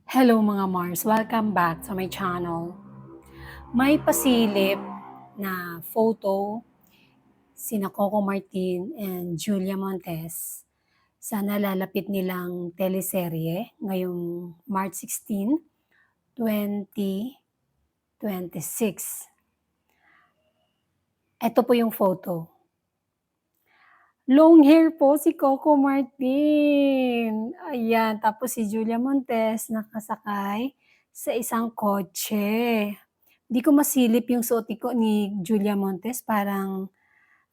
Hello mga Mars! Welcome back to my channel. May pasilip na photo sina Coco Martin and Julia Montes sa nalalapit nilang teleserye ngayong March 16, 2026. Ito po yung photo. Long hair po si Coco Martin. Ayan, tapos si Julia Montes nakasakay sa isang kotse. Di ko masilip yung suot ni Julia Montes, parang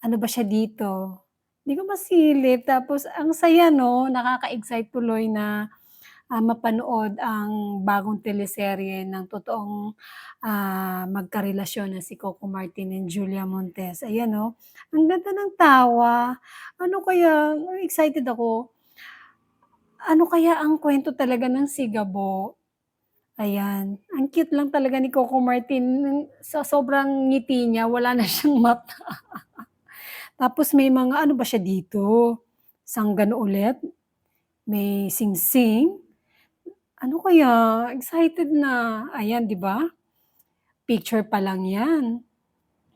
ano ba siya dito? Di ko masilip. Tapos ang saya 'no, nakaka-excite tuloy na mapanood ang bagong teleserye ng totoong magkarelasyon na si Coco Martin and Julia Montes. Ayan 'no, ang ganda ng tawa. Ano kaya excited ako. Ano kaya ang kwento talaga ng Sigabo? Ayan, ang cute lang talaga ni Coco Martin sa sobrang ngiti niya wala na siyang mata. Tapos may mga ano ba siya dito, sanggano ulit, may singsing. Ano kaya? Excited na. Ayan, 'di ba? Picture pa lang 'yan.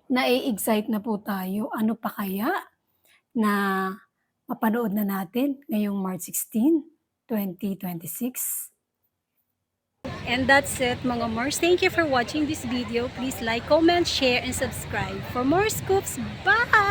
Nai-excite na po tayo. Ano pa kaya na mapanood na natin ngayong March 16, 2026? And that's it mga Mars. Thank you for watching this video. Please like, comment, share, and subscribe for more scoops. Bye!